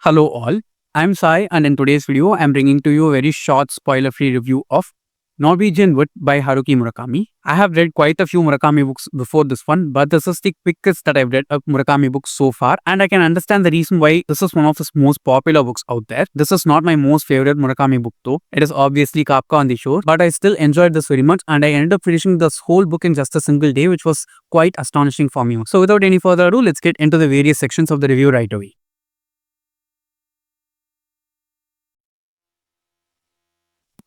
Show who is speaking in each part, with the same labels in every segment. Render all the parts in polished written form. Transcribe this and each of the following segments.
Speaker 1: Hello all, I'm Sai and in today's video I'm bringing to you a very short spoiler-free review of Norwegian Wood by Haruki Murakami. I have read quite a few Murakami books before this one, but this is the quickest that I've read of Murakami books so far, and I can understand the reason why this is one of his most popular books out there. This is not my most favorite Murakami book though. It is obviously Kafka on the Shore, but I still enjoyed this very much and I ended up finishing this whole book in just a single day, which was quite astonishing for me. So without any further ado, let's get into the various sections of the review right away.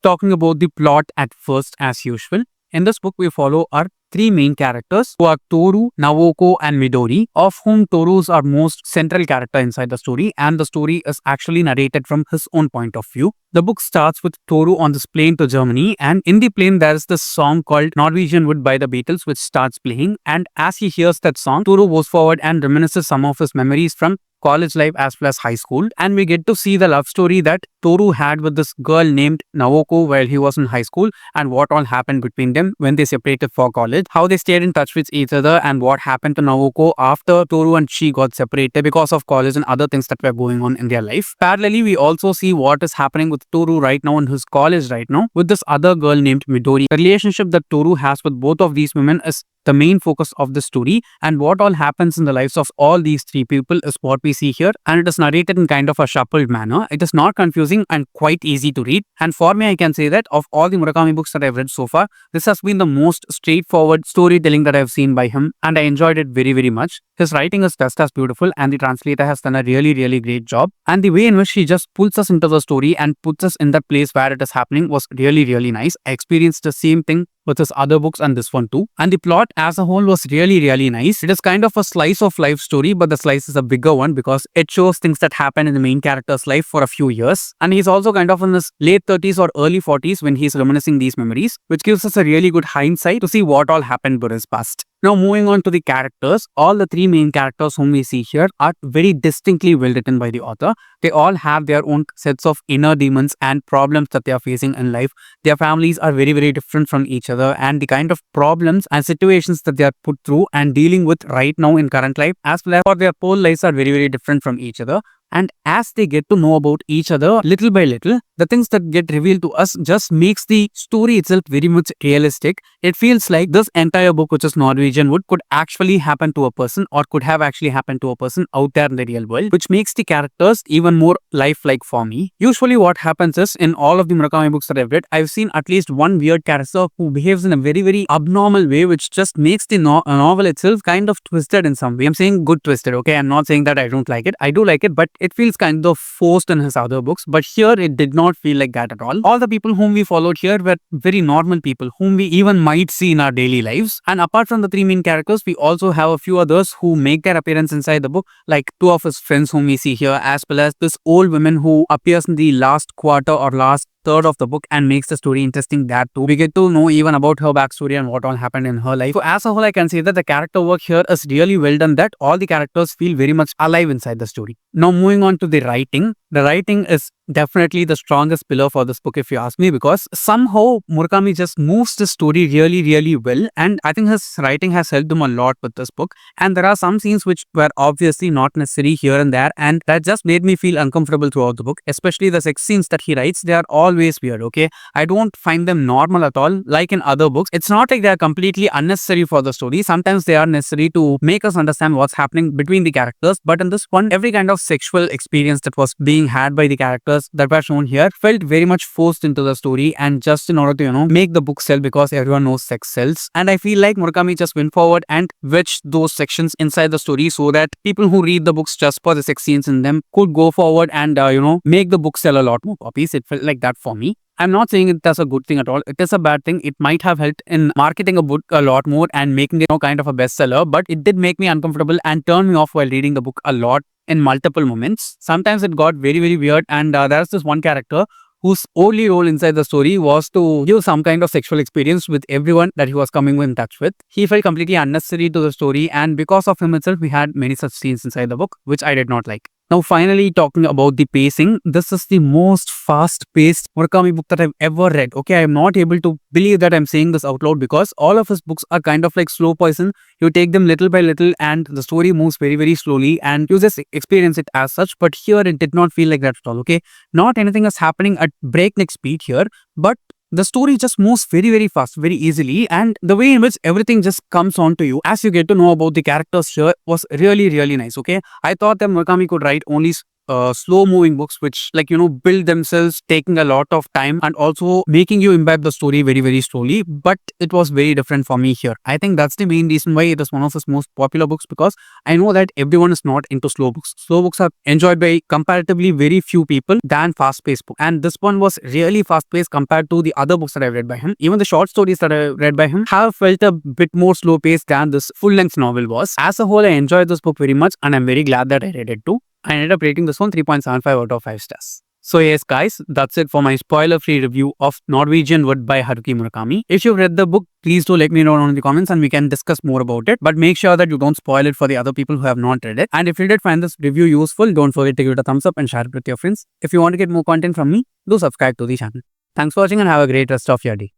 Speaker 1: Talking about the plot at first as usual. In this book, we follow our three main characters who are Toru, Naoko and Midori, of whom Toru is our most central character inside the story, and the story is actually narrated from his own point of view. The book starts with Toru on this plane to Germany, and in the plane there is this song called Norwegian Wood by the Beatles which starts playing, and as he hears that song, Toru goes forward and reminisces some of his memories from college life as well as high school, and we get to see the love story that Toru had with this girl named Naoko while he was in high school, and what all happened between them when they separated for college, how they stayed in touch with each other, and what happened to Naoko after Toru and she got separated because of college and other things that were going on in their life. Parallelly, we also see what is happening with Toru right now in his college right now with this other girl named Midori. The relationship that Toru has with both of these women is the main focus of the story, and what all happens in the lives of all these three people is what we see here, and it is narrated in kind of a shuffled manner. It is not confusing and quite easy to read, and for me I can say that of all the Murakami books that I've read so far, this has been the most straightforward storytelling that I've seen by him, and I enjoyed it very much. His writing is just as beautiful and the translator has done a really great job, and the way in which he just pulls us into the story and puts us in that place where it is happening was really nice. I experienced the same thing with his other books and this one too. And the plot as a whole was really nice. It is kind of a slice of life story, but the slice is a bigger one because it shows things that happen in the main character's life for a few years. And he's also kind of in his late 30s or early 40s when he's reminiscing these memories, which gives us a really good hindsight to see what all happened in his past. Now moving on to the characters, all the three main characters whom we see here are very distinctly well written by the author. They all have their own sets of inner demons and problems that they are facing in life. Their families are very different from each other, and the kind of problems and situations that they are put through and dealing with right now in current life as well as for their whole lives are very different from each other. And as they get to know about each other little by little, the things that get revealed to us just makes the story itself very much realistic. It feels like this entire book, which is Norwegian Wood, could actually happen to a person or could have actually happened to a person out there in the real world, which makes the characters even more lifelike for me. Usually what happens is, in all of the Murakami books that I've read, I've seen at least one weird character who behaves in a very abnormal way, which just makes the novel itself kind of twisted in some way. I'm saying good twisted, okay? I'm not saying that I don't like it. I do like it, but it feels kind of forced in his other books, but here it did not feel like that at all. All the people whom we followed here were very normal people whom we even might see in our daily lives. And apart from the three main characters, we also have a few others who make their appearance inside the book, like two of his friends whom we see here, as well as this old woman who appears in the last quarter or last third of the book and makes the story interesting that too. We get to know even about her backstory and what all happened in her life. So as a whole, I can say that the character work here is really well done, that all the characters feel very much alive inside the story. Now moving on to the writing. The writing is definitely the strongest pillar for this book if you ask me, because somehow Murakami just moves the story really well, and I think his writing has helped him a lot with this book. And there are some scenes which were obviously not necessary here and there, and that just made me feel uncomfortable throughout the book, especially the sex scenes that he writes. They are always weird, okay? I don't find them normal at all like in other books. It's not like they are completely unnecessary for the story. Sometimes they are necessary to make us understand what's happening between the characters, but in this one, every kind of sexual experience that was being had by the characters that were shown here felt very much forced into the story, and just in order to make the book sell because everyone knows sex sells. And I feel like Murakami just went forward and wedged those sections inside the story so that people who read the books just for the sex scenes in them could go forward and make the book sell a lot more copies. It felt like that for me. I'm not saying it as a good thing at all. It is a bad thing. It might have helped in marketing a book a lot more and making it kind of a bestseller, but it did make me uncomfortable and turn me off while reading the book a lot in multiple moments. Sometimes it got very weird, and there's this one character whose only role inside the story was to give some kind of sexual experience with everyone that he was coming in touch with. He felt completely unnecessary to the story, and because of him itself, we had many such scenes inside the book, which I did not like. Now, finally, talking about the pacing, this is the most fast-paced Murakami book that I've ever read. Okay, I am not able to believe that I'm saying this out loud because all of his books are kind of like slow poison. You take them little by little and the story moves very, very slowly and you just experience it as such. But here, it did not feel like that at all. Okay, not anything is happening at breakneck speed here, but the story just moves very, very fast, very easily, and the way in which everything just comes on to you as you get to know about the characters here was really, really nice. Okay, I thought that Murakami could write only slow moving books which, like, build themselves, taking a lot of time and also making you imbibe the story very, very slowly, but it was very different for me here. I think that's the main reason why it is one of his most popular books, because I know that everyone is not into slow books. Slow books are enjoyed by comparatively very few people than fast-paced books, and this one was really fast-paced compared to the other books that I've read by him. Even the short stories that I read by him have felt a bit more slow-paced than this full-length novel was. As a whole, I enjoyed this book very much and I'm very glad that I read it too. I ended up rating this one 3.75 out of 5 stars. So yes guys, that's it for my spoiler-free review of Norwegian Wood by Haruki Murakami. If you've read the book, please do let me know down in the comments and we can discuss more about it. But make sure that you don't spoil it for the other people who have not read it. And if you did find this review useful, don't forget to give it a thumbs up and share it with your friends. If you want to get more content from me, do subscribe to the channel. Thanks for watching and have a great rest of your day.